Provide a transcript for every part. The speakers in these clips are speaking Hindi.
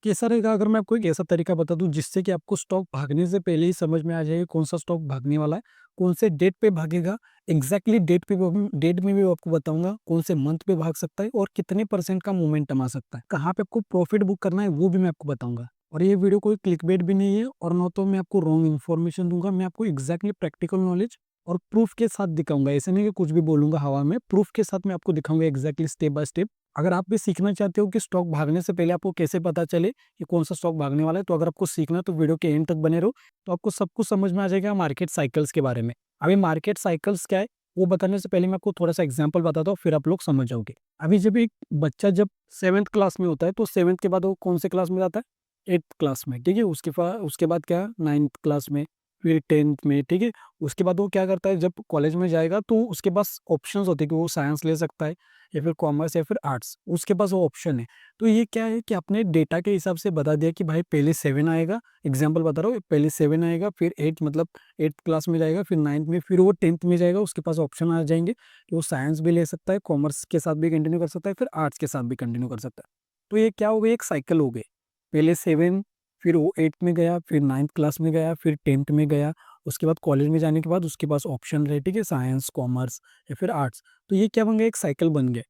कैसा रहेगा अगर मैं आपको एक ऐसा तरीका बता दूं जिससे कि आपको स्टॉक भागने से पहले ही समझ में आ जाएगा कौन सा स्टॉक भागने वाला है, कौन से डेट पे भागेगा। एग्जैक्टली डेट में भी आपको बताऊंगा कौन से मंथ पे भाग सकता है और कितने परसेंट का मोमेंटम आ सकता है, कहाँ पे आपको प्रॉफिट बुक करना है वो भी मैं आपको बताऊंगा। और ये वीडियो कोई क्लिकबेट भी नहीं है और ना तो मैं आपको रॉन्ग इन्फॉर्मेशन दूंगा, मैं आपको एग्जैक्टली प्रैक्टिकल नॉलेज और प्रूफ के साथ दिखाऊंगा। ऐसे नहीं कि कुछ भी बोलूंगा हवा में, प्रूफ के साथ मैं आपको दिखाऊंगा एग्जैक्टली स्टेप बाय स्टेप। अगर आप भी सीखना चाहते हो कि स्टॉक भागने से पहले आपको कैसे पता चले कि कौन सा स्टॉक भागने वाला है, तो अगर आपको सीखना है तो वीडियो के एंड तक बने रहो, तो आपको सब कुछ समझ में आ जाएगा मार्केट साइकिल्स के बारे में। अभी मार्केट साइकिल्स क्या है वो बताने से पहले मैं आपको थोड़ा सा एग्जांपल बताता हूँ, फिर आप लोग समझ जाओगे। अभी जब एक बच्चा जब 7th क्लास में होता है तो 7th के बाद वो कौन से क्लास में जाता है? 8th क्लास में, ठीक है। उसके बाद क्या, 9th क्लास में, फिर 10th में, ठीक है। उसके बाद वो क्या करता है, जब कॉलेज में जाएगा तो उसके पास ऑप्शंस होते हैं कि वो साइंस ले सकता है या फिर कॉमर्स या फिर आर्ट्स, उसके पास वो ऑप्शन है। तो ये क्या है कि अपने डेटा के हिसाब से बता दिया कि भाई पहले 7 आएगा, एग्जाम्पल बता रहा हूँ, पहले 7 आएगा, फिर 8 मतलब 8th क्लास में जाएगा, फिर 9th में, फिर वो 10th में जाएगा, उसके पास ऑप्शन आ जाएंगे कि वो साइंस भी ले सकता है, कॉमर्स के साथ भी कंटिन्यू कर सकता है, फिर आर्ट्स के साथ भी कंटिन्यू कर सकता है। तो ये क्या हो गया, एक साइकिल हो गई। पहले 7, फिर वो 8th में गया, फिर 9th क्लास में गया, फिर 10th में गया, उसके बाद कॉलेज में जाने के बाद उसके पास ऑप्शन रहे, ठीक है, साइंस, कॉमर्स या फिर आर्ट्स। तो ये क्या बन गया, एक साइकिल बन गया।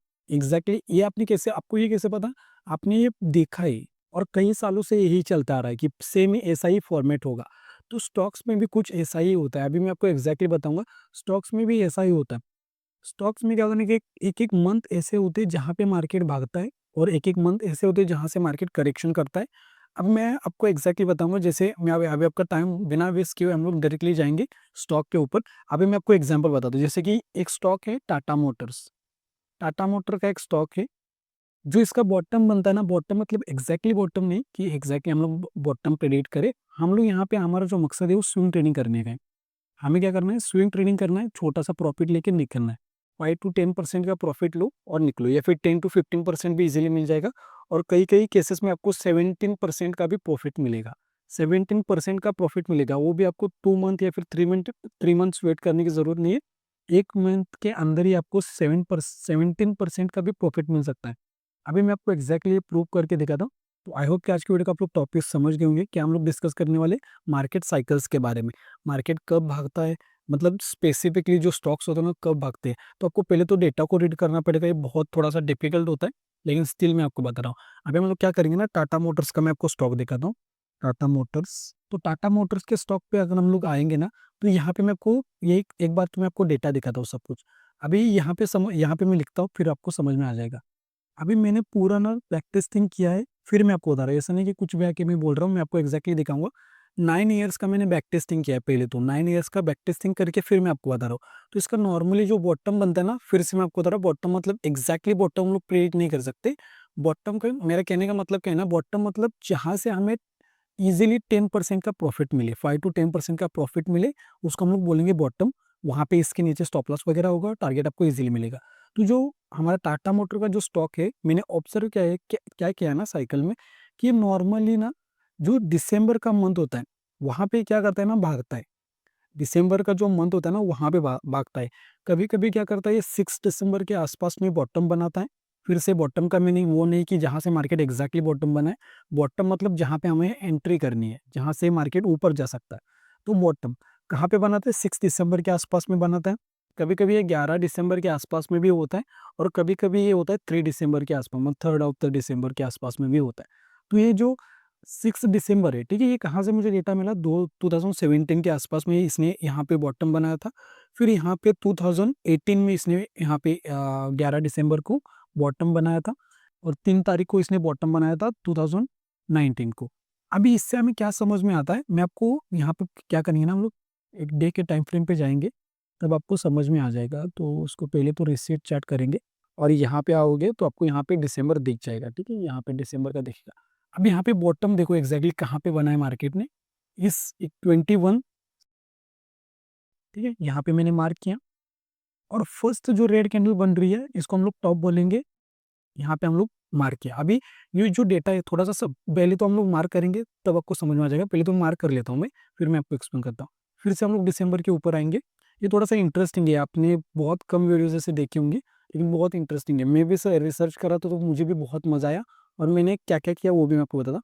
ये आपने कैसे, आपको ये कैसे पता? आपने ये देखा है और कई सालों से यही चलता आ रहा है कि सेम ऐसा ही फॉर्मेट होगा। तो स्टॉक्स में भी कुछ ऐसा ही होता है। अभी मैं आपको एग्जैक्टली बताऊंगा, स्टॉक्स में भी ऐसा ही होता है। स्टॉक्स में क्या होता है कि एक एक मंथ ऐसे होते हैं जहाँ पे मार्केट भागता है और एक एक मंथ ऐसे होते हैं जहाँ से मार्केट करेक्शन करता है। अब मैं आपको एग्जैक्टली बताऊंगा, जैसे मैं अभी आपका टाइम बिना वेस्ट किए हुए हम लोग डायरेक्टली जाएंगे स्टॉक के ऊपर। अभी मैं आपको एग्जांपल बता दूं, जैसे कि एक स्टॉक है टाटा मोटर्स। टाटा मोटर का एक स्टॉक है, जो इसका बॉटम बनता है ना, बॉटम मतलब एग्जैक्टली बॉटम नहीं कि एग्जैक्टली हम लोग बॉटम प्रेडिक्ट करें। हम लोग यहाँ पे हमारा जो मकसद है वो स्विंग ट्रेडिंग करने का है। हमें क्या करना है, स्विंग ट्रेडिंग करना है, छोटा सा प्रॉफिट लेके निकलना है। 5 to 10% का प्रॉफिट लो और निकलो, या फिर 10 to 15% भी इजीली मिल जाएगा। और कई कई केसेस में आपको 17% का भी प्रॉफिट मिलेगा। 17% का प्रॉफिट मिलेगा, वो भी आपको 2 मंथ या फिर 3 मंथ्स वेट करने की जरूरत नहीं है। एक मंथ के अंदर ही आपको 17% का भी प्रॉफिट मिल सकता है। अभी मैं आपको एग्जैक्टली प्रूव करके दिखाता हूँ। तो आई होप कि आज की वीडियो का आप लोग टॉपिक समझ गए होंगे कि हम लोग डिस्कस करने वाले मार्केट साइकिल्स के बारे में। मार्केट कब भागता है, मतलब स्पेसिफिकली जो स्टॉक्स होते हैं ना कब भागते हैं। तो आपको पहले तो डेटा को रीड करना पड़ेगा, ये बहुत थोड़ा सा डिफिकल्ट होता है, लेकिन स्टिल मैं आपको बता रहा हूँ। अभी हम लोग क्या करेंगे ना, टाटा मोटर्स का मैं आपको स्टॉक दिखाता हूँ। टाटा मोटर्स, तो टाटा मोटर्स के स्टॉक पे अगर हम लोग आएंगे ना, तो यहाँ पे मैं आपको ये एक बार तो मैं आपको डेटा दिखाता हूँ सब कुछ। अभी यहाँ पे मैं लिखता हूँ, फिर आपको समझ में आ जाएगा। अभी मैंने पूरा ना बैक टेस्टिंग किया है, फिर मैं आपको बता रहा हूँ। ऐसा नहीं कि कुछ भी आके मैं बोल रहा हूँ, मैं आपको एग्जैक्टली दिखाऊंगा। 9 ईयर्स का मैंने बैक टेस्टिंग किया है, पहले तो 9 ईयर्स का बैक टेस्टिंग करके फिर मैं आपको बता रहा हूँ। तो इसका नॉर्मली जो बॉटम बनता है ना, फिर से मैं आपको बता रहा हूँ, बॉटम मतलब एग्जैक्टली बॉटम हम लोग प्रेडिक्ट नहीं कर सकते। बॉटम का मेरा कहने का मतलब क्या है ना, बॉटम मतलब जहाँ से हमें इजीली 10% का प्रॉफिट मिले, 5 to 10% का प्रॉफिट मिले, उसको हम लोग बोलेंगे बॉटम। वहाँ पे इसके नीचे स्टॉप लॉस वगैरह होगा, टारगेट आपको इजीली मिलेगा। तो जो हमारा टाटा मोटर का जो स्टॉक है, मैंने ऑब्जर्व किया है, क्या किया है ना साइकिल में, कि नॉर्मली ना जो दिसंबर का मंथ होता है वहाँ पे क्या करता है ना, भागता है। दिसंबर का जो मंथ होता है ना वहाँ पे भागता है। कभी कभी क्या करता है, ये 6 दिसंबर के आसपास में बॉटम बनाता है। फिर से बॉटम का मीनिंग वो नहीं कि जहाँ से मार्केट एग्जैक्टली बॉटम बना है। बॉटम मतलब जहाँ पे हमें एंट्री करनी है, जहाँ से मार्केट ऊपर जा सकता है। तो बॉटम कहाँ पे बनाता है, 6 दिसंबर के आसपास में बनाता है। कभी कभी ये 11 दिसंबर के आसपास में भी होता है, और कभी कभी ये होता है 3 दिसंबर के आसपास, मतलब 3rd of the December के आसपास में भी होता है। तो ये जो 6 दिसंबर है, ठीक है, ये कहाँ से मुझे डेटा मिला, 2017 के आसपास में इसने यहाँ पे बॉटम बनाया था। फिर यहाँ पे 2018 में इसने यहाँ पे 11 दिसंबर को बॉटम बनाया था, और 3 तारीख को इसने बॉटम बनाया था 2019 को। अभी इससे हमें क्या समझ में आता है, मैं आपको यहाँ पे क्या करेंगे ना, हम लोग एक डे के टाइम फ्रेम पे जाएंगे, तब आपको समझ में आ जाएगा। तो उसको पहले तो रिसीट चार्ट करेंगे, और यहाँ पे आओगे तो आपको यहाँ पे दिसंबर दिख जाएगा, ठीक है, यहाँ पे दिसंबर का दिखेगा। अब यहाँ पे बॉटम देखो एग्जैक्टली कहाँ पे बना है मार्केट ने, इस 21, ठीक है, यहाँ पे मैंने मार्क किया। और फर्स्ट जो रेड कैंडल बन रही है इसको हम लोग टॉप बोलेंगे, यहाँ पे हम लोग मार्क किया। अभी ये जो डेटा है थोड़ा सा सब पहले तो हम लोग मार्क करेंगे तब आपको समझ में आ जाएगा, पहले तो मार्क कर लेता हूँ मैं, फिर मैं आपको एक्सप्लेन करता हूँ। फिर से हम लोग दिसंबर के ऊपर आएंगे। ये थोड़ा सा इंटरेस्टिंग है, आपने बहुत कम वीडियोज ऐसे देखे होंगे, लेकिन बहुत इंटरेस्टिंग है। मैं भी सर रिसर्च करा तो मुझे भी बहुत मजा आया, और मैंने क्या क्या किया वो भी मैं आपको बताता।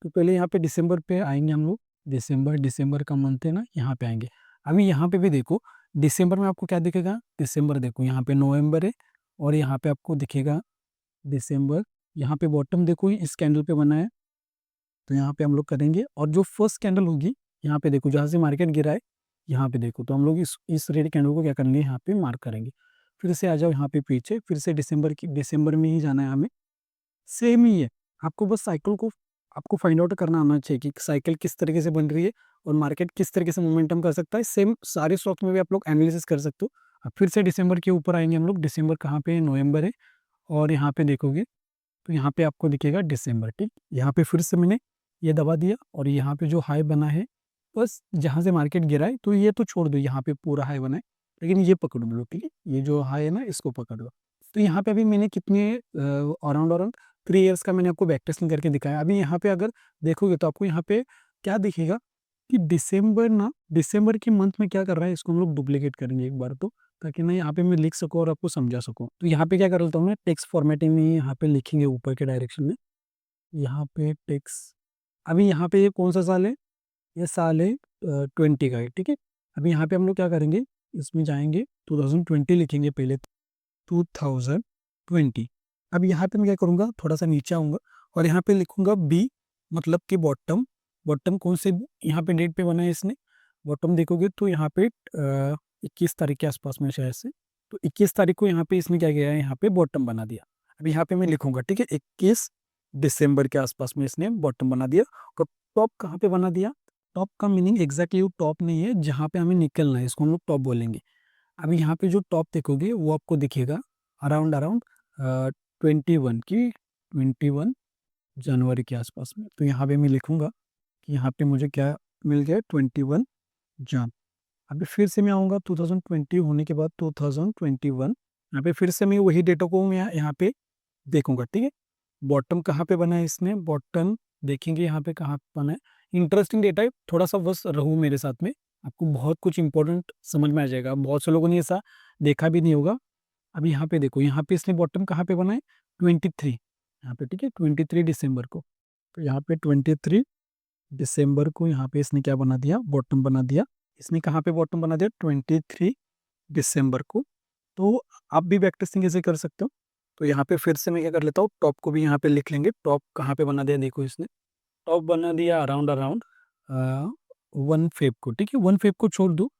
तो पहले यहाँ पे दिसंबर पे आएंगे हम लोग, दिसंबर का मंथ है ना, यहाँ पे आएंगे। अभी यहाँ पे भी देखो, दिसंबर में आपको क्या दिखेगा, दिसंबर देखो यहाँ पे नवंबर है, और यहाँ पे आपको दिखेगा दिसंबर। यहाँ पे बॉटम देखो इस कैंडल पे बना है, तो यहाँ पे हम लोग करेंगे, और जो फर्स्ट कैंडल होगी यहाँ पे देखो, जहाँ से मार्केट गिरा है यहाँ पे देखो, तो हम लोग इस रेड कैंडल को क्या करेंगे, यहाँ पे मार्क करेंगे। फिर से आ जाओ यहाँ पे पीछे, फिर से दिसंबर में ही जाना है हमें, सेम ही है। आपको बस साइकिल को आपको फाइंड आउट करना आना चाहिए कि साइकिल किस तरीके से बन रही है और मार्केट किस तरीके से मोमेंटम कर सकता है। सेम सारे स्टॉक्स में भी आप लोग एनालिसिस कर सकते हो। अब फिर से दिसंबर के ऊपर आएंगे हम लोग, दिसंबर कहाँ पे है, नवंबर है, और यहाँ पे देखोगे तो यहाँ पे आपको दिखेगा दिसंबर, ठीक। यहाँ पे फिर से मैंने ये दबा दिया, और यहाँ पे जो हाई बना है, बस जहाँ से मार्केट गिरा है, तो ये तो छोड़ दो, यहाँ पे पूरा हाई बना है, लेकिन ये पकड़ लो, ठीक है, ये जो हाई है ना, इसको पकड़ लो। तो यहाँ पे अभी मैंने कितने अराउंड अराउंड 3 इयर्स का मैंने आपको बैक टेस्टिंग करके दिखाया। अभी यहाँ पे अगर देखोगे तो आपको यहाँ पे क्या दिखेगा कि दिसंबर के मंथ में क्या कर रहा है, इसको हम लोग डुप्लीकेट करेंगे एक बार, तो ताकि ना यहाँ पे मैं लिख सकूँ और आपको समझा सकूँ। तो यहाँ पे क्या कर लेता हूँ मैं, टेक्स्ट फॉर्मेटिंग में यहाँ पे लिखेंगे ऊपर के डायरेक्शन में, यहाँ पे टेक्स्ट। अभी यहाँ पे ये कौन सा साल है, ये साल है 20 का है, ठीक है। अभी यहाँ पे हम लोग क्या करेंगे, इसमें जाएंगे 2020 लिखेंगे पहले, 2020। अब यहाँ पे मैं क्या करूँगा, थोड़ा सा नीचे आऊँगा और यहाँ पे लिखूंगा बी, मतलब कि बॉटम। बॉटम कौन से यहाँ पे डेट पे बना है इसने, बॉटम देखोगे तो यहाँ पे 21 तारीख के आसपास में शायद से, तो 21 तारीख को यहाँ पे इसने क्या किया है, यहाँ पे बॉटम बना दिया। अब यहाँ पे मैं लिखूंगा, ठीक है, 21 दिसंबर के आसपास में इसने बॉटम बना दिया। और टॉप कहाँ पे बना दिया, टॉप का मीनिंग एग्जैक्टली वो टॉप नहीं है जहाँ पे हमें निकलना है, इसको हम लोग टॉप बोलेंगे। अभी यहाँ पे जो टॉप देखोगे वो आपको दिखेगा अराउंड अराउंड 21 जनवरी के आसपास में। तो यहाँ पे मैं लिखूंगा कि यहाँ पे मुझे क्या मिल गया, 21 जन। अभी फिर से मैं आऊँगा 2020 होने के बाद 2021, यहाँ पे फिर से मैं वही डेटा को मैं यहाँ पे देखूंगा, ठीक है। बॉटम कहाँ पे बना है इसने, बॉटम देखेंगे यहाँ पे कहाँ पे बना है। इंटरेस्टिंग डेटा है, थोड़ा सा बस रहू मेरे साथ में, आपको बहुत कुछ इंपॉर्टेंट समझ में आ जाएगा। बहुत से लोगों ने ऐसा देखा भी नहीं होगा। अब यहाँ पे देखो, यहाँ पे इसने बॉटम कहाँ पे बना है, 23 यहाँ पे, ठीक है, 23 दिसंबर को। तो यहाँ पे 23 दिसंबर को यहाँ पे इसने क्या बना दिया, बॉटम बना दिया। इसने कहाँ पे बॉटम बना दिया, 23 दिसंबर को। तो आप भी बैक टेस्टिंग ऐसे कर सकते हो। तो यहाँ पे फिर से मैं क्या कर लेता हूँ, टॉप को भी यहाँ पे लिख लेंगे। टॉप कहाँ पे बना दिया, देखो इसने टॉप बना दिया अराउंड अराउंड 1 फेब को, ठीक है। 1 फेब को छोड़ दो,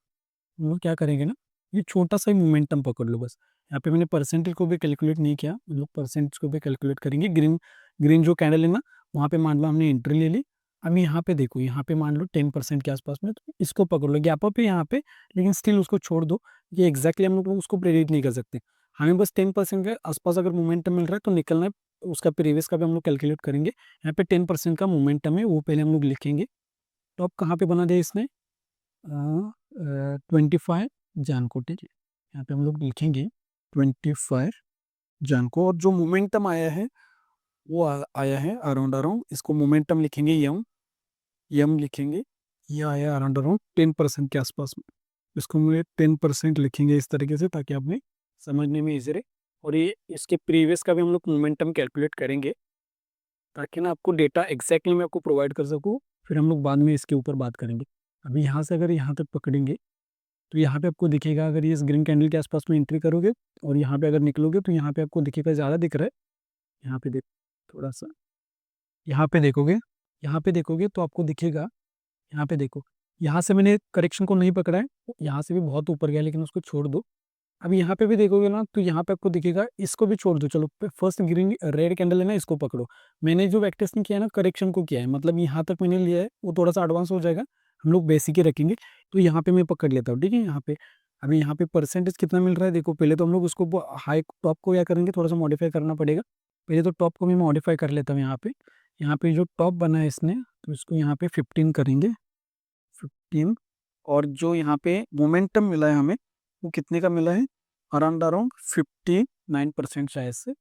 हम लोग क्या करेंगे ना, ये छोटा सा ही मोमेंटम पकड़ लो बस। यहाँ पे मैंने परसेंटेज को भी कैलकुलेट नहीं किया, हम लोग परसेंटेज को भी कैलकुलेट करेंगे। ग्रीन ग्रीन जो कैंडल है ना, वहाँ पे मान लो हमने एंट्री ले ली। अब यहाँ पे देखो, यहाँ पे मान लो 10% के आसपास में, तो इसको पकड़ लो गैप अप है यहाँ पे, लेकिन स्टिल उसको छोड़ दो। ये एग्जैक्टली हम लोग उसको प्रेडिक्ट नहीं कर सकते। हमें बस 10% के आसपास अगर मोमेंटम मिल रहा है तो निकलना है। उसका प्रीवियस का भी हम लोग कैलकुलेट करेंगे। यहाँ पे 10% का मोमेंटम है, वो पहले हम लोग लिखेंगे। टॉप कहाँ पे बना दिया इसने, 25 जन को, ठीक है। यहाँ पे हम लोग लिखेंगे 25 जन को, और जो मोमेंटम आया है वो आया है अराउंड अराउंड, इसको मोमेंटम लिखेंगे यम, यम लिखेंगे। ये आया अराउंड अराउंड 10% के आसपास में। इसको मैं 10% लिखेंगे इस तरीके से, ताकि आपने समझने में ईजी रहे। और ये इसके प्रीवियस का भी हम लोग मोमेंटम कैलकुलेट करेंगे, ताकि ना आपको डेटा एग्जैक्टली मैं आपको प्रोवाइड कर सकूँ। फिर हम लोग बाद में इसके ऊपर बात करेंगे। अभी यहाँ से अगर यहाँ तक पकड़ेंगे तो यहाँ पे आपको दिखेगा, अगर ये इस ग्रीन कैंडल के आसपास में एंट्री करोगे और यहाँ पे अगर निकलोगे तो यहाँ पे आपको दिखेगा, ज़्यादा दिख रहा है। यहाँ पे देख, थोड़ा सा यहाँ पे देखोगे तो आपको दिखेगा। यहाँ पे देखो, यहाँ से मैंने करेक्शन को नहीं पकड़ा है, यहाँ से भी बहुत ऊपर गया, लेकिन उसको छोड़ दो। अब यहाँ पे भी देखोगे ना, तो यहाँ पे आपको दिखेगा, इसको भी छोड़ दो। चलो फर्स्ट ग्रीन रेड कैंडल है ना, इसको पकड़ो। मैंने जो बैक टेस्टिंग किया है ना, करेक्शन को किया है, मतलब यहाँ तक मैंने लिया है, वो थोड़ा सा एडवांस हो जाएगा, हम लोग बेसिक ही रखेंगे। तो यहाँ पे मैं पकड़ लेता हूँ, ठीक है। यहाँ पे अभी यहाँ पे परसेंटेज कितना मिल रहा है, देखो पहले तो हम लोग उसको हाई टॉप को क्या करेंगे, थोड़ा सा मॉडिफाई करना पड़ेगा। पहले तो टॉप को मैं मॉडिफाई कर लेता हूँ। यहाँ पे जो टॉप बना है इसने, तो इसको यहाँ पे 15 करेंगे, 15। और जो यहाँ पे मोमेंटम मिला है हमें, वो कितने का मिला है, अराउंड अराउंड 59% शायद से,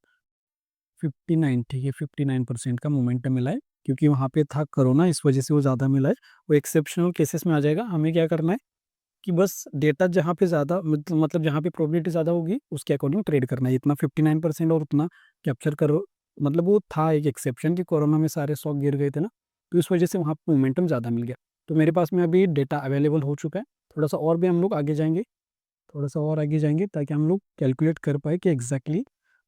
59, ठीक है, 59% का मोमेंटम मिला है। क्योंकि वहाँ पे था कोरोना, इस वजह से वो ज़्यादा मिला है। वो एक्सेप्शनल केसेस में आ जाएगा। हमें क्या करना है कि बस डेटा जहाँ पे ज़्यादा, मतलब जहाँ पे प्रोबेबिलिटी ज़्यादा होगी उसके अकॉर्डिंग ट्रेड करना है। इतना 59% और उतना कैप्चर करो, मतलब वो था एक एक्सेप्शन कि कोरोना में सारे स्टॉक गिर गए थे ना, तो इस वजह से वहाँ पे मोमेंटम ज़्यादा मिल गया। तो मेरे पास में अभी डेटा अवेलेबल हो चुका है। थोड़ा-सा और भी हम लोग आगे जाएँगे, थोड़ा-सा और आगे जाएँगे ताकि हम लोग कैलकुलेट कर पाएँ कि एग्ज़ैक्टली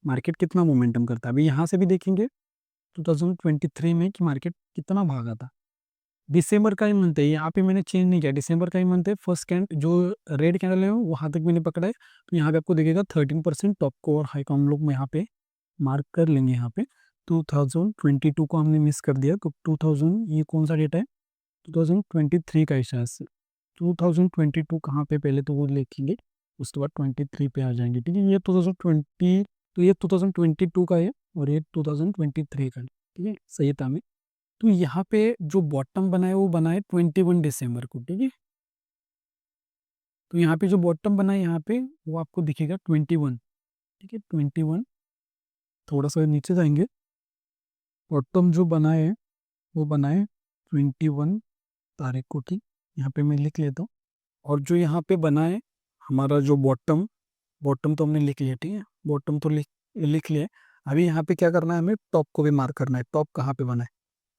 मार्केट कितना मोमेंटम करता है। अभी यहाँ से भी देखेंगे 2023 में कि मार्केट कितना भागा था। दिसंबर का ही मंथ है, यहाँ पे मैंने चेंज नहीं किया, दिसंबर का ही मंथ है। फर्स्ट कैंड जो रेड कैंडल है वहाँ तक मैंने पकड़ा है, तो यहाँ पे आपको दिखेगा 13% टॉप को और हाई को हम लोग यहाँ पे मार्क कर लेंगे। यहाँ पे 2022 को हमने मिस कर दिया, तो 2000 ये कौन सा डेटा है, 2023 का है शायद से। 2022 कहाँ पे, पहले तो वो लिखेंगे, उसके बाद 23 पे आ जाएंगे, ठीक है। ये 2020, तो ये 2022 का है और ये 2023 का है, ठीक है, सही था हमें। तो यहाँ पे जो बॉटम बना है वो बना है 21 दिसंबर को, ठीक है। तो यहाँ पे जो बॉटम बना है यहाँ पे वो आपको दिखेगा 21, ठीक है, 21। थोड़ा सा नीचे जाएंगे, बॉटम जो बना है वो बना है 21 तारीख को, ठीक। यहाँ पे मैं लिख लेता हूँ। और जो यहाँ पे बना है हमारा जो बॉटम, बॉटम तो हमने लिख लिया, ठीक है, बॉटम तो लिख लिया है। अभी यहाँ पे क्या करना है, हमें टॉप को भी मार्क करना है। टॉप कहाँ पे बना है,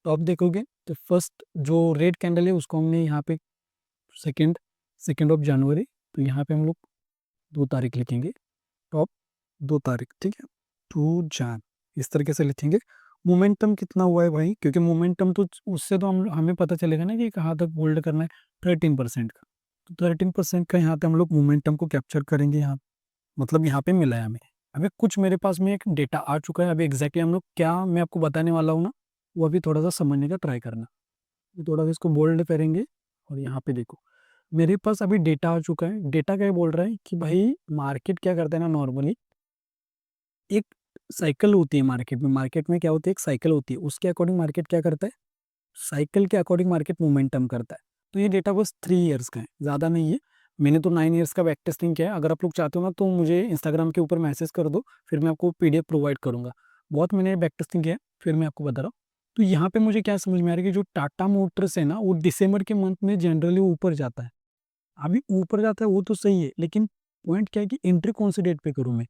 टॉप देखोगे तो फर्स्ट जो रेड कैंडल है उसको हमने यहाँ पे सेकेंड सेकेंड ऑफ जनवरी, तो यहाँ पे हम लोग 2 तारीख लिखेंगे, टॉप 2 तारीख, ठीक है, 2 जान, इस तरीके से लिखेंगे। मोमेंटम कितना हुआ है भाई, क्योंकि मोमेंटम तो उससे तो हम हमें पता चलेगा ना कि कहाँ तक होल्ड करना है, 13% का। तो 13% का यहाँ पे हम लोग मोमेंटम को कैप्चर करेंगे। यहाँ मतलब यहाँ पे मिला है हमें। अभी कुछ मेरे पास में एक डेटा आ चुका है, अभी एग्जैक्टली हम लोग क्या मैं आपको बताने वाला हूँ ना, वो अभी थोड़ा सा समझने का ट्राई करना। थोड़ा सा इसको बोल्ड करेंगे और यहाँ पे देखो मेरे पास अभी डेटा आ चुका है। डेटा क्या बोल रहा है कि भाई मार्केट क्या करता है ना, नॉर्मली एक साइकिल होती है मार्केट में। मार्केट में क्या होती है, एक साइकिल होती है, उसके अकॉर्डिंग मार्केट क्या करता है, साइकिल के अकॉर्डिंग मार्केट मोमेंटम करता है। तो ये डेटा बस 3 ईयर्स का है, ज़्यादा नहीं है। मैंने तो 9 ईयर्स का बैक टेस्टिंग किया है। अगर आप लोग चाहते हो ना तो मुझे इंस्टाग्राम के ऊपर मैसेज कर दो, फिर मैं आपको पीडीएफ प्रोवाइड करूंगा। बहुत मैंने बैक टेस्टिंग किया है, फिर मैं आपको बता रहा हूँ। तो यहाँ पे मुझे क्या समझ में आ रहा है कि जो टाटा मोटर्स है ना, वो दिसंबर के मंथ में जनरली ऊपर जाता है। अभी ऊपर जाता है वो तो सही है, लेकिन पॉइंट क्या है कि एंट्री कौन से डेट पे करूँ मैं,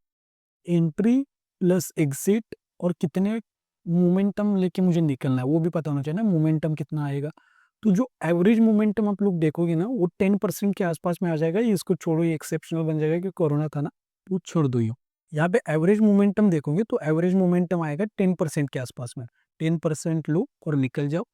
एंट्री प्लस एग्जिट और कितने मोमेंटम लेके मुझे निकलना है वो भी पता होना चाहिए ना, मोमेंटम कितना आएगा। तो जो एवरेज मोमेंटम आप लोग देखोगे ना वो 10% के आसपास में आ जाएगा। ये इसको छोड़ो, ये एक्सेप्शनल बन जाएगा कि कोरोना था ना, वो छोड़ दो। यहाँ पे एवरेज मोमेंटम देखोगे तो एवरेज मोमेंटम आएगा 10% के आसपास में। 10% लो और निकल जाओ।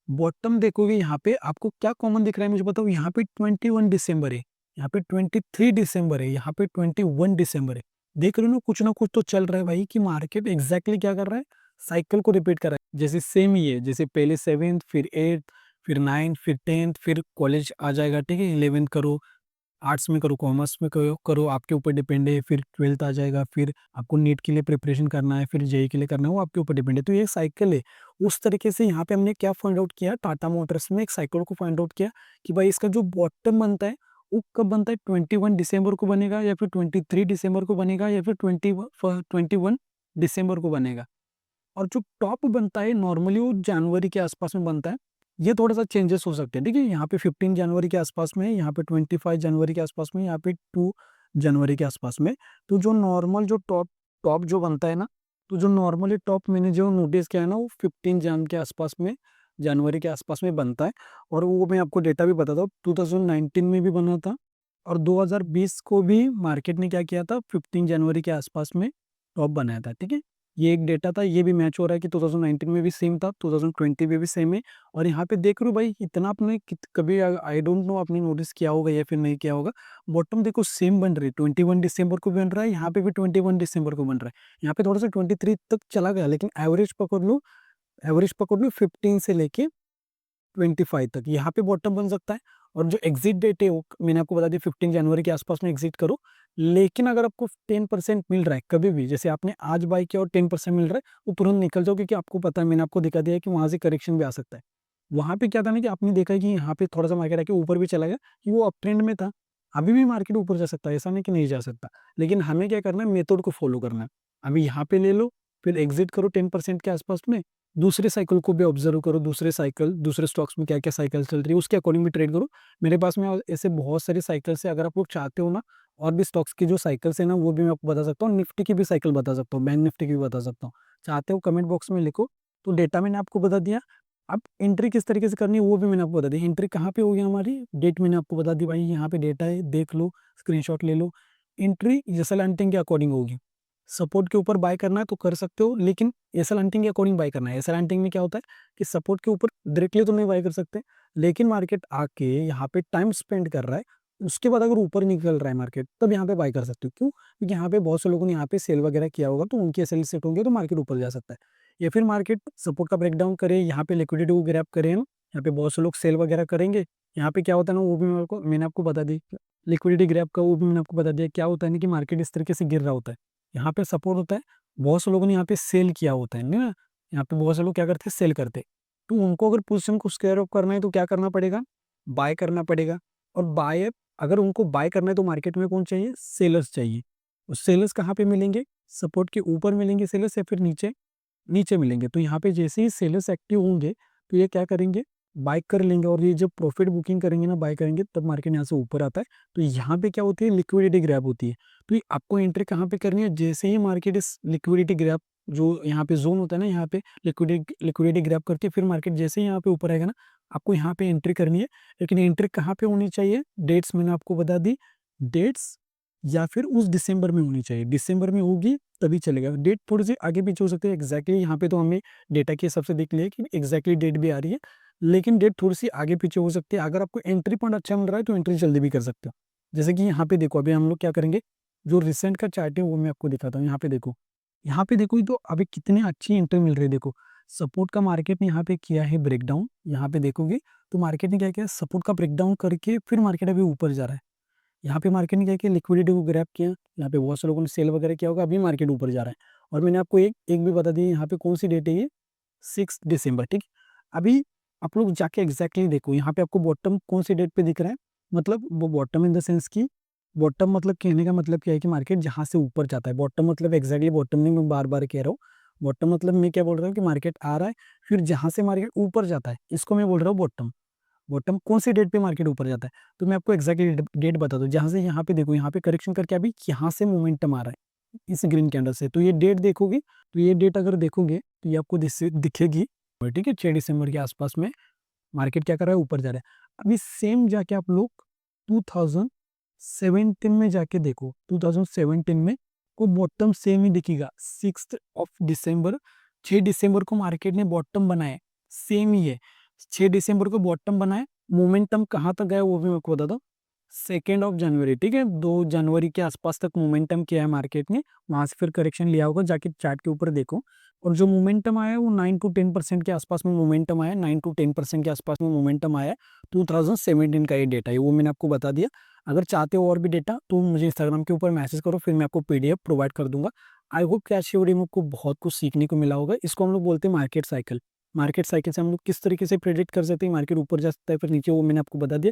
बॉटम देखोगे यहाँ पे आपको क्या कॉमन दिख रहा है मुझे बताओ। यहाँ पे 21 दिसंबर है, यहाँ पे 23 दिसंबर है, यहाँ पे 21 दिसंबर है। देख रहे हो ना, कुछ ना कुछ तो चल रहा है भाई कि मार्केट एग्जैक्टली क्या कर रहा है, साइकिल को रिपीट कर रहा है। जैसे सेम ही है, जैसे पहले 7th फिर 8th फिर 9th फिर 10th फिर कॉलेज आ जाएगा, ठीक है, 11th करो, आर्ट्स में करो, कॉमर्स में करो आपके ऊपर डिपेंड है। फिर 12th आ जाएगा, फिर आपको नीट के लिए प्रिपरेशन करना है, फिर जेई के लिए करना है, वो आपके ऊपर डिपेंड है। तो ये एक साइकिल है। उस तरीके से यहाँ पे हमने क्या फाइंड आउट किया, टाटा मोटर्स में एक साइकिल को फाइंड आउट किया कि भाई इसका जो बॉटम बनता है वो कब बनता है, 21 दिसंबर को बनेगा या फिर 23 दिसंबर को बनेगा या फिर 21 दिसंबर को बनेगा। और जो टॉप बनता है नॉर्मली वो जनवरी के आसपास में बनता है। ये थोड़ा सा चेंजेस हो सकते हैं, ठीक है। यहाँ पे 15 जनवरी के आसपास में, यहाँ पे 25 जनवरी के आसपास में, यहाँ पे 2 जनवरी के आसपास में। तो जो नॉर्मल जो टॉप टॉप जो बनता है ना, तो जो नॉर्मली टॉप मैंने जो नोटिस किया है ना, वो 15 जन के आसपास में, जनवरी के आसपास में बनता है। और वो मैं आपको डेटा भी बताता हूँ, 2019 में भी बना था और 2020 को भी मार्केट ने क्या किया था, 15 जनवरी के आसपास में टॉप बनाया था, ठीक है। ये एक डेटा था, ये भी मैच हो रहा है कि 2019 में भी सेम था, 2020 में भी सेम है। और यहाँ पे देख रहे हो भाई, इतना आपने कभी आई डोंट नो आपने नोटिस किया होगा या फिर नहीं किया होगा, बॉटम देखो सेम बन रही है। 21 दिसंबर को बन रहा है, यहाँ पे भी 21 दिसंबर को बन रहा है। यहाँ पे थोड़ा सा 23 तक चला गया, लेकिन एवरेज पकड़ लो, एवरेज पकड़ लो 15 से लेके 25 तक यहाँ पे बॉटम बन सकता है। और जो एग्जिट डेट है वो मैंने आपको बता दिया, 15 जनवरी के आसपास में एग्जिट करो। लेकिन अगर आपको 10% मिल रहा है कभी भी, जैसे आपने आज बाय किया और 10% मिल रहा है, वो तुरंत निकल जाओ, क्योंकि आपको पता है, मैंने आपको दिखा दिया है कि वहां से करेक्शन भी आ सकता है। वहां पे क्या था ना कि आपने देखा है कि यहाँ पे थोड़ा सा मार्केट आके ऊपर भी चला गया, कि वो अप ट्रेंड में था। अभी भी मार्केट ऊपर जा सकता है, ऐसा नहीं कि नहीं जा सकता। लेकिन हमें क्या करना है, मेथड को फॉलो करना है। अभी यहाँ पे ले लो, फिर एग्जिट करो 10% के आसपास में। दूसरे साइकिल को भी ऑब्जर्व करो, दूसरे साइकिल, दूसरे स्टॉक्स में क्या क्या साइकिल चल रही है, उसके अकॉर्डिंग भी ट्रेड करो। मेरे पास में ऐसे बहुत सारे साइकिल्स है। अगर आप लोग चाहते हो ना, और भी स्टॉक्स की जो साइकिल्स है ना, वो भी मैं आपको बता सकता हूँ। निफ्टी की भी साइकिल बता सकता हूँ, बैंक निफ्टी की भी बता सकता हूँ। चाहते हो कमेंट बॉक्स में लिखो। तो डेटा मैंने आपको बता दिया। अब एंट्री किस तरीके से करनी है वो भी मैंने आपको बता दी। एंट्री कहाँ पे होगी हमारी, डेट मैंने आपको बता दी भाई, यहाँ पे डेटा है, देख लो, स्क्रीनशॉट ले लो। एंट्री एसएल हंटिंग के अकॉर्डिंग होगी। सपोर्ट के ऊपर बाय करना है तो कर सकते हो, लेकिन एसएल हंटिंग के अकॉर्डिंग बाय करना है। एसएल हंटिंग में क्या होता है कि सपोर्ट के ऊपर डायरेक्टली तो नहीं बाय कर सकते, लेकिन मार्केट आके यहाँ पे टाइम स्पेंड कर रहा है, उसके बाद अगर ऊपर निकल रहा है मार्केट, तब यहाँ पे बाय कर सकते हो। क्यों? क्योंकि यहाँ पे बहुत से लोगों ने यहाँ पे सेल वगैरह किया होगा, तो उनकी एसएल सेट होंगे तो मार्केट ऊपर जा सकता है। या फिर मार्केट सपोर्ट का ब्रेकडाउन करे, यहाँ पे लिक्विडिटी को ग्रैब करे ना, यहाँ पे बहुत से लोग सेल वगैरह करेंगे। यहाँ पे क्या होता है ना, वो भी मैंने आपको बता दी, लिक्विडिटी ग्रैब का वो भी मैंने आपको बता दिया। क्या होता है ना कि मार्केट इस तरीके से गिर रहा होता है, यहाँ पे सपोर्ट होता है, बहुत से लोगों ने यहाँ पे सेल किया होता है ना, यहाँ पे बहुत से लोग क्या करते हैं, सेल करते। तो उनको अगर पोजीशन को स्क्वायर ऑफ करना है तो क्या करना पड़ेगा, बाय करना पड़ेगा। और बाय, अगर उनको बाय करना है तो मार्केट में कौन चाहिए, सेलर्स चाहिए। और सेलर्स कहाँ पे मिलेंगे, सपोर्ट के ऊपर मिलेंगे सेलर्स, या फिर नीचे नीचे मिलेंगे। तो यहाँ पे जैसे ही सेलर्स एक्टिव होंगे तो ये क्या करेंगे, बाय कर लेंगे। और ये जब प्रॉफिट बुकिंग करेंगे ना, बाय करेंगे, तब मार्केट यहाँ से ऊपर आता है। तो यहाँ पे क्या होती है, लिक्विडिटी ग्रैब होती है। तो ये आपको एंट्री कहाँ पे करनी है, जैसे ही मार्केट इस लिक्विडिटी ग्रैब, जो यहाँ पे जोन होता है ना, यहाँ पे लिक्विडिटी ग्रैब करके फिर मार्केट जैसे ही यहाँ पे ऊपर आएगा ना, आपको यहाँ पे एंट्री करनी है। लेकिन एंट्री कहाँ पे होनी चाहिए, डेट्स मैंने आपको बता दी, डेट्स या फिर उस दिसंबर में होनी चाहिए। दिसंबर में होगी तभी चलेगा। डेट थोड़ी सी आगे पीछे हो सकती है, एग्जैक्टली यहाँ पे तो हमें डेटा के हिसाब से देख लिया कि एग्जैक्टली डेट भी आ रही है, लेकिन डेट थोड़ी सी आगे पीछे हो सकती है। अगर आपको एंट्री पॉइंट अच्छा मिल रहा है तो एंट्री जल्दी भी कर सकते हो। जैसे कि यहाँ पे देखो, अभी हम लोग क्या करेंगे, जो रिसेंट का चार्ट है वो मैं आपको दिखाता हूँ। यहाँ पे देखो, यहाँ पे देखो, तो अभी कितनी अच्छी एंट्री मिल रही है। देखो, सपोर्ट का मार्केट ने यहाँ पे किया है ब्रेकडाउन। यहाँ पे देखोगे तो मार्केट ने क्या किया, सपोर्ट का ब्रेकडाउन करके फिर मार्केट अभी ऊपर जा रहा है। यहाँ पे मार्केट ने क्या किया, लिक्विडिटी को ग्रैब किया, यहाँ पे बहुत से लोगों ने सेल वगैरह किया होगा, अभी मार्केट ऊपर जा रहा है। और मैंने आपको एक एक भी बता दिया यहाँ पे कौन सी डेट है, ये 6 दिसंबर, ठीक। अभी आप लोग जाके एग्जैक्टली देखो, यहाँ पे आपको बॉटम कौन सी डेट पे दिख रहा है, मतलब वो बॉटम इन द सेंस की, बॉटम मतलब कहने का मतलब क्या है कि मार्केट जहाँ से ऊपर जाता है। बॉटम मतलब एग्जैक्टली बॉटम नहीं, मैं बार बार कह रहा हूँ। बॉटम मतलब मैं क्या बोल रहा हूँ कि मार्केट आ रहा है, फिर जहाँ से मार्केट ऊपर जाता है, इसको मैं बोल रहा हूँ बॉटम। बॉटम कौन सी डेट पे मार्केट ऊपर जाता है, तो मैं आपको एक्जैक्टली डेट बता दूं। जहां से यहाँ पे देखो, यहाँ पे करेक्शन करके अभी यहाँ से मोमेंटम आ रहा है इस ग्रीन कैंडल से, तो ये डेट देखोगे, तो ये डेट अगर देखोगे तो ये आपको दिखेगी, ठीक है। 6 दिसंबर के आसपास में मार्केट क्या कर रहा है, ऊपर जा रहा है। अभी सेम जाके आप लोग 2017 में जाके देखो, 2017 में को बॉटम सेम ही दिखेगा, 6 दिसंबर। 6 दिसंबर को मार्केट ने बॉटम बनाया, सेम ही है। 6 दिसंबर को बॉटम बनाए, मोमेंटम कहाँ तक गया वो भी मैं आपको बता दूं, 2 जनवरी, ठीक है। 2 जनवरी के आसपास तक मोमेंटम किया है मार्केट ने, वहां से फिर करेक्शन लिया होगा, जाके चार्ट के ऊपर देखो। और जो मोमेंटम आया है वो 9 to 10% के आसपास में मोमेंटम आया, 9 to 10% के आसपास में मोमेंटम आया है। 2017 का ये डेटा है, वो मैंने आपको बता दिया। अगर चाहते हो और भी डेटा तो मुझे इंस्टाग्राम के ऊपर मैसेज करो, फिर मैं आपको पीडीएफ प्रोवाइड कर दूंगा। आई होप कि आज की वीडियो में आपको बहुत कुछ सीखने को मिला होगा। इसको हम लोग बोलते हैं मार्केट साइकिल। मार्केट साइकिल से हम लोग किस तरीके से प्रेडिक्ट कर सकते हैं, मार्केट ऊपर जा सकता है फिर नीचे, वो मैंने आपको बता दिया।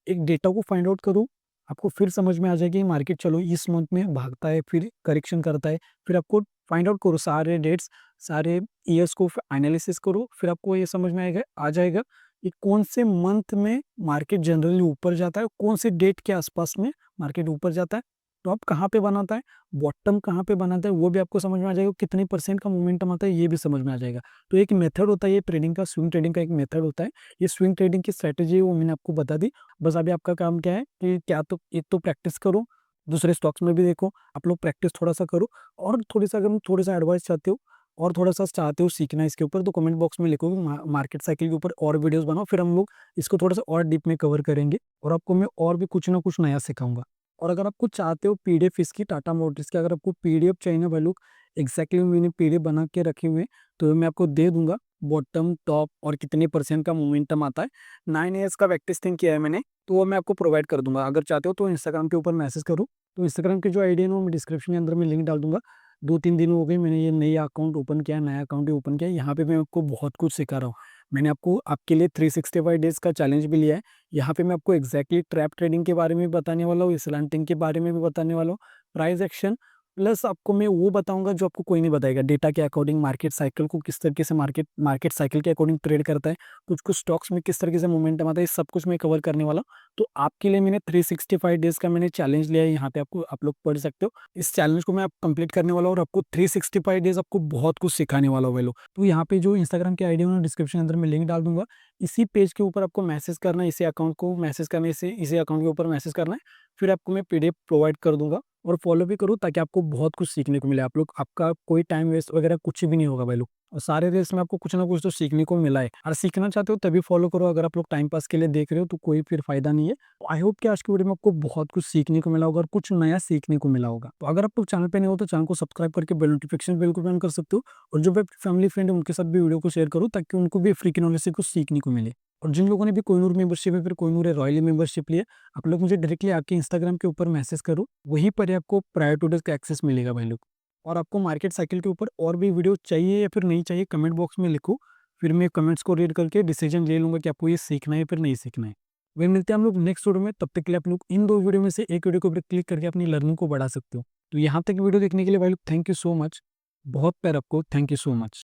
एक डेटा को फाइंड आउट करो, आपको फिर समझ में आ जाएगी मार्केट चलो इस मंथ में भागता है, फिर करेक्शन करता है। फिर आपको फाइंड आउट करो सारे डेट्स, सारे ईयर्स को एनालिसिस करो, फिर आपको ये समझ में आएगा, आ जाएगा कि कौन से मंथ में मार्केट जनरली ऊपर जाता है, कौन से डेट के आसपास में मार्केट ऊपर जाता है, टॉप कहाँ पे बनाता है, बॉटम कहाँ पे बनाता है, वो भी आपको समझ में आ जाएगा। कितनी परसेंट का मोमेंटम आता है ये भी समझ में आ जाएगा। तो एक मेथड होता है ये ट्रेडिंग का, स्विंग ट्रेडिंग का एक मेथड होता है। ये स्विंग ट्रेडिंग की स्ट्रैटेजी है, वो मैंने आपको बता दी। बस अभी आपका काम क्या है कि क्या तो एक तो प्रैक्टिस करो, दूसरे स्टॉक्स में भी देखो, आप लोग प्रैक्टिस थोड़ा सा करो। और थोड़ी सा अगर थोड़ा सा एडवाइस चाहते हो और थोड़ा सा चाहते हो सीखना इसके ऊपर, तो कमेंट बॉक्स में लिखो मार्केट साइकिल के ऊपर और वीडियोस बनाओ, फिर हम लोग इसको थोड़ा सा और डीप में कवर करेंगे और आपको मैं और भी कुछ ना कुछ नया सिखाऊंगा। और अगर आपको चाहते हो पीडीएफ इसकी, टाटा मोटर्स की अगर आपको पीडीएफ चाहिए ना भाई लोग, एग्जैक्टली मैंने पीडीएफ बना के रखे हुए हैं, तो मैं आपको दे दूंगा। बॉटम, टॉप और कितने परसेंट का मोमेंटम आता है, 9 ईयर्स का बैकटेस्टिंग किया है मैंने, तो वो मैं आपको प्रोवाइड कर दूंगा। अगर चाहते हो तो इंस्टाग्राम के ऊपर मैसेज करो। तो इंस्टाग्राम की जो आईडी है ना, वो मैं डिस्क्रिप्शन के अंदर में लिंक डाल दूंगा। 2-3 दिन हो गए मैंने ये नया अकाउंट ओपन किया, नया अकाउंट ही ओपन किया। यहाँ पे मैं आपको बहुत कुछ सिखा रहा हूँ। मैंने आपको आपके लिए 365 डेज का चैलेंज भी लिया है। यहाँ पे मैं आपको एग्जैक्टली ट्रैप ट्रेडिंग के बारे में भी बताने वाला हूँ, स्लैंटिंग के बारे में भी बताने वाला हूँ, प्राइस एक्शन प्लस आपको मैं वो बताऊँगा जो आपको कोई नहीं बताएगा। डेटा के अकॉर्डिंग मार्केट साइकिल को किस तरीके से मार्केट मार्केट साइकिल के अकॉर्डिंग ट्रेड करता है, कुछ-कुछ स्टॉक्स में किस तरीके से मोमेंटम आता है, ये सब कुछ मैं कवर करने वाला हूँ। तो आपके लिए मैंने 365 डेज़ का मैंने चैलेंज लिया है, यहाँ पे आपको आप लोग पढ़ सकते हो। इस चैलेंज को मैं अब कंप्लीट करने वाला हूँ और आपको 365 डेज़ आपको बहुत कुछ सिखाने वाला हूँ भाई लोग। तो यहाँ पे जो इंस्टाग्राम की आईडी है ना, डिस्क्रिप्शन के अंदर मैं लिंक डाल दूँगा। इसी पेज के ऊपर आपको मैसेज करना है, इसी अकाउंट को मैसेज करना है, इसी अकाउंट के ऊपर मैसेज करना है। फिर आपको मैं पीडीएफ प्रोवाइड कर दूँगा और फॉलो भी करो ताकि आपको बहुत कुछ सीखने को मिले। आप लोग आपका कोई टाइम वेस्ट वगैरह कुछ भी नहीं होगा भाई लोग, और सारे रेस में आपको कुछ ना कुछ तो सीखने को मिला है। और सीखना चाहते हो तभी फॉलो करो, अगर आप लोग टाइम पास के लिए देख रहे हो तो कोई फिर फायदा नहीं है। आई होप कि आज की वीडियो में आपको बहुत कुछ सीखने को मिला होगा और कुछ नया सीखने को मिला होगा। तो अगर आप लोग चैनल पे नहीं हो तो चैनल को सब्सक्राइब करके बेल नोटिफिकेशन बेल को भी ऑन कर सकते हो, और जो भी फैमिली फ्रेंड है उनके साथ भी वीडियो को शेयर करो ताकि उनको भी फ्री की नॉलेज से कुछ सीखने को मिले। और जिन लोगों ने भी कोहिनूर मेंबरशिप या फिर कोहिनूर या रॉयली मेंबरशिप लिया, आप लोग मुझे डायरेक्टली आके इंस्टाग्राम के ऊपर मैसेज करो, वहीं पर ही आपको प्रायर टू डेज़ का एक्सेस मिलेगा भाई लोग। और आपको मार्केट साइकिल के ऊपर और भी वीडियो चाहिए या फिर नहीं चाहिए, कमेंट बॉक्स में लिखो, फिर मैं कमेंट्स को रीड करके डिसीजन ले लूँगा कि आपको ये सीखना है या फिर नहीं सीखना है। वही मिलते हैं हम लोग नेक्स्ट वीडियो में, तब तक के लिए आप लोग इन 2 वीडियो में से एक वीडियो के ऊपर क्लिक करके अपनी लर्निंग को बढ़ा सकते हो। तो यहाँ तक वीडियो देखने के लिए भाई लोग थैंक यू सो मच। बहुत प्यार आपको, थैंक यू सो मच।